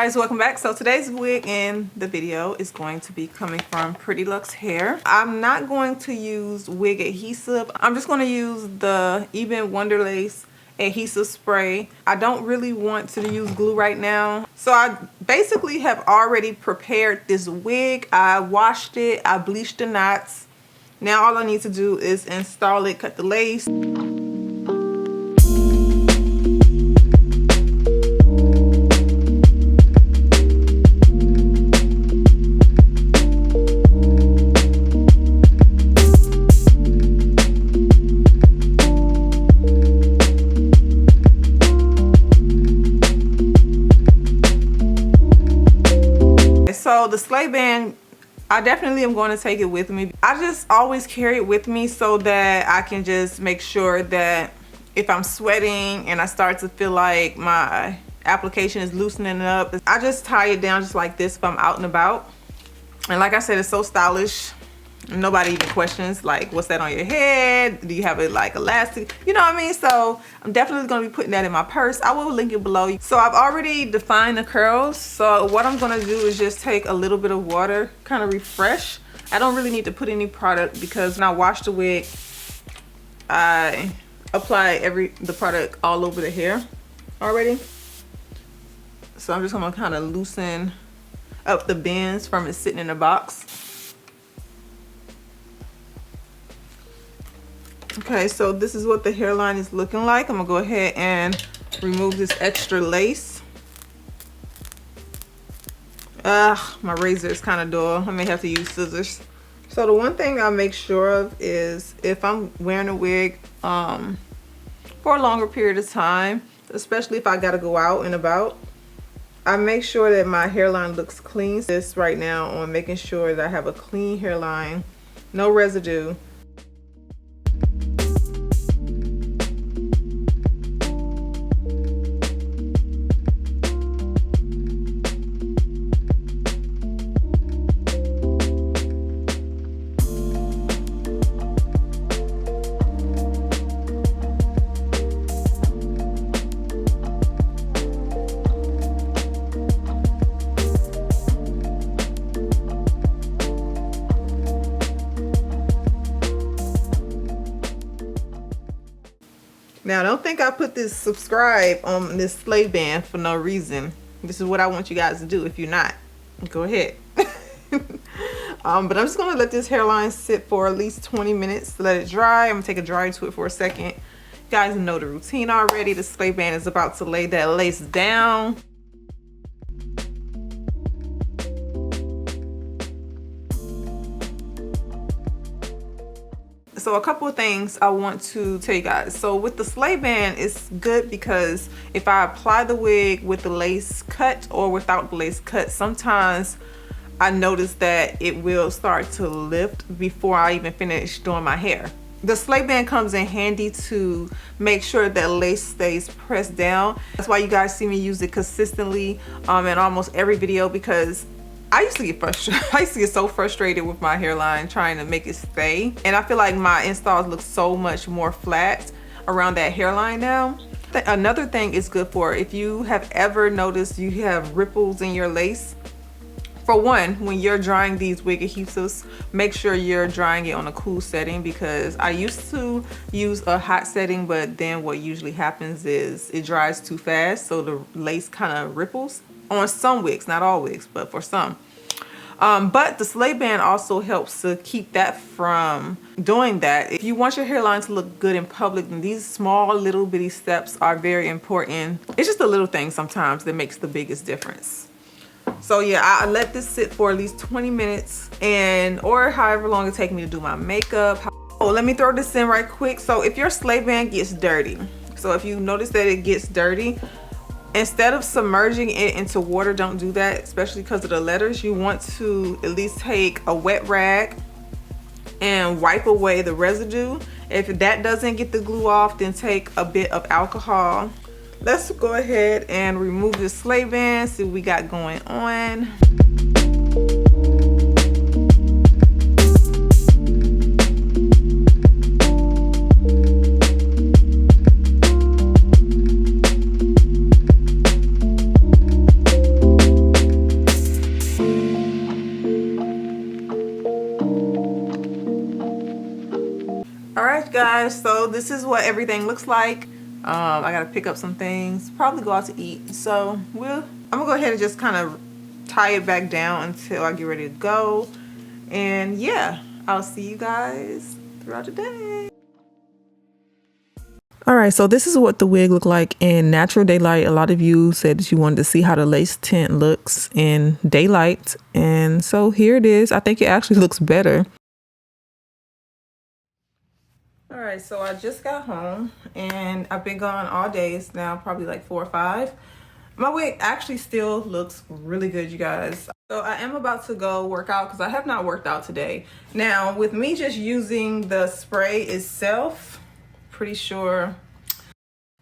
Guys, welcome back. So today's wig in the video is going to be coming from Pretty Luxe Hair. I'm not going to use wig adhesive. I'm just going to use the Even Wonderlace adhesive spray. I don't really want to use glue right now. So I basically have already prepared this wig. I washed it, I bleached the knots. Now all I need to do is install it, cut the lace. So the sleigh band, I definitely am going to take it with me. I just always carry it with me so that I can just make sure that if I'm sweating and I start to feel like my application is loosening up, I just tie it down just like this if I'm out and about. And like I said, it's so stylish. Nobody even questions like, what's that on your head? Do you have it like elastic? You know what I mean? So I'm definitely going to be putting that in my purse. I will link it below. So I've already defined the curls. So what I'm going to do is just take a little bit of water, kind of refresh. I don't really need to put any product because when I wash the wig, I apply the product all over the hair already. So I'm just going to kind of loosen up the bends from it sitting in the box. Okay, so this is what the hairline is looking like. I'm gonna go ahead and remove this extra lace. My razor is kind of dull. I may have to use scissors. So the one thing I make sure of is if I'm wearing a wig for a longer period of time, especially if I gotta go out and about, I make sure that my hairline looks clean. This right now on making sure that I have a clean hairline, no residue. Now, don't think I put this subscribe on this sleigh band for no reason. This is what I want you guys to do. If you're not, go ahead. But I'm just going to let this hairline sit for at least 20 minutes to let it dry. I'm going to take a dryer to it for a second. You guys know the routine already. The sleigh band is about to lay that lace down. So a couple of things I want to tell you guys. So with the sleigh band, it's good because if I apply the wig with the lace cut or without the lace cut, sometimes I notice that it will start to lift before I even finish doing my hair. The sleigh band comes in handy to make sure that lace stays pressed down. That's why you guys see me use it consistently in almost every video, because I used to get frustrated. I used to get so frustrated with my hairline trying to make it stay. And I feel like my installs look so much more flat around that hairline now. Another thing it's good for, if you have ever noticed you have ripples in your lace, for one, when you're drying these wig adhesives, make sure you're drying it on a cool setting, because I used to use a hot setting, but then what usually happens is it dries too fast, so the lace kind of ripples. On some wigs, not all wigs, but for some. But the sleigh band also helps to keep that from doing that. If you want your hairline to look good in public, then these small little bitty steps are very important. It's just a little thing sometimes that makes the biggest difference. So yeah, I let this sit for at least 20 minutes or however long it takes me to do my makeup. Oh, let me throw this in right quick. So if your sleigh band gets dirty, so if you notice that it gets dirty, instead of submerging it into water, don't do that, especially because of the letters. You want to at least take a wet rag and wipe away the residue. If that doesn't get the glue off, then take a bit of alcohol. Let's go ahead and remove the sleigh band, see what we got going on. guys, so this is what everything looks like. I gotta pick up some things, probably go out to eat. So I'm gonna go ahead and just kind of tie it back down until I get ready to go. And yeah, I'll see you guys throughout the day. All right, so this is what the wig looked like in natural daylight. A lot of you said that you wanted to see how the lace tint looks in daylight, and so here it is. I think it actually looks better. All right, so I just got home and I've been gone all day. It's now probably like 4 or 5. My wig actually still looks really good, you guys. So I am about to go work out because I have not worked out today. Now, with me just using the spray itself, pretty sure.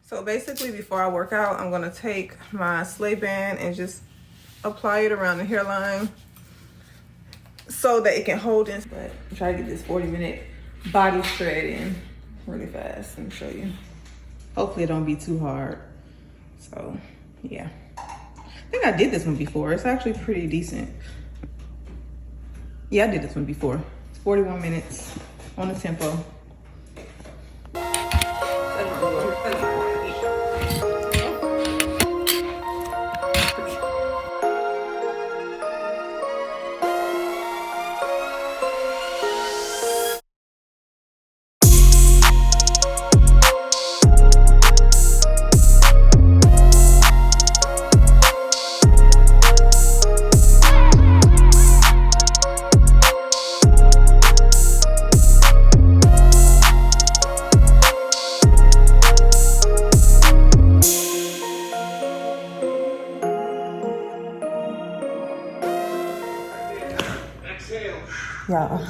So basically, before I work out, I'm gonna take my sleigh band and just apply it around the hairline so that it can hold in. But I'm trying to get this 40-minute body shred in really fast. Let me show you. Hopefully it don't be too hard. So yeah, I think I did this one before. It's actually pretty decent. Yeah, I did this one before. It's 41 minutes on the tempo. Yeah.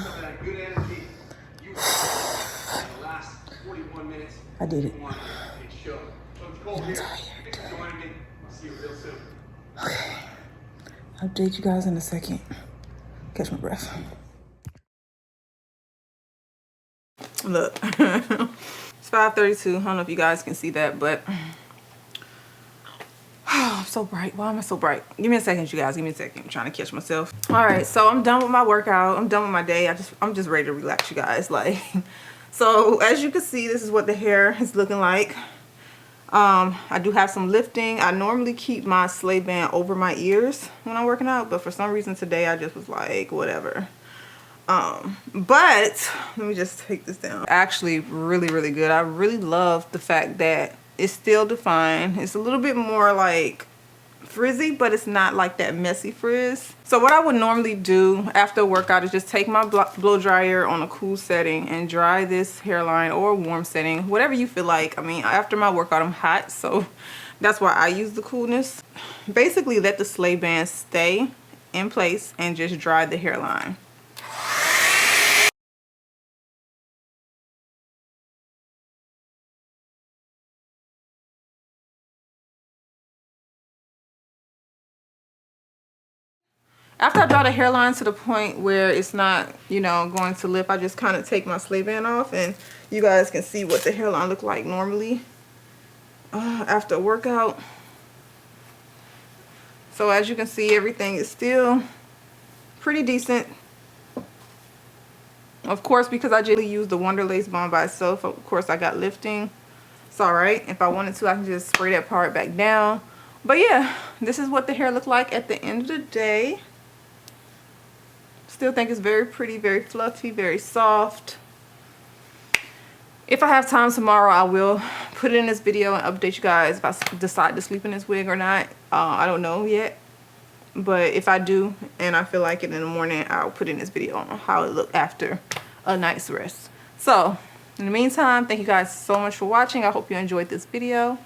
I did it. I'm tired. Okay. I'll update you guys in a second. Catch my breath. Look. It's 5:32. I don't know if you guys can see that, but I'm so bright. Why am I so bright? Give me a second, you guys. Give me a second. I'm trying to catch myself. All right, so I'm done with my workout. I'm done with my day. I'm just ready to relax, you guys. Like, so as you can see, this is what the hair is looking like. I do have some lifting. I normally keep my sleigh band over my ears when I'm working out, but for some reason today I just was like, whatever. But let me just take this down. Actually, really, really good. I really love the fact that it's still defined. It's a little bit more like frizzy, but it's not like that messy frizz. So what I would normally do after a workout is just take my blow dryer on a cool setting and dry this hairline, or warm setting, whatever you feel like. I mean, after my workout I'm hot, so that's why I use the coolness. Basically let the sleigh band stay in place and just dry the hairline. After I draw the hairline to the point where it's not, you know, going to lip, I just kind of take my sleigh band off, and you guys can see what the hairline look like normally after a workout. So as you can see, everything is still pretty decent. Of course, because I just used the Wonder Lace Bond by itself, of course I got lifting. It's all right. If I wanted to, I can just spray that part back down. But yeah, this is what the hair looked like at the end of the day. Still think it's very pretty, very fluffy, very soft. If I have time tomorrow, I will put it in this video and update you guys if I decide to sleep in this wig or not. I don't know yet, but if I do and I feel like it in the morning, I'll put in this video on how it looked after a night's rest. So in the meantime, thank you guys so much for watching. I hope you enjoyed this video.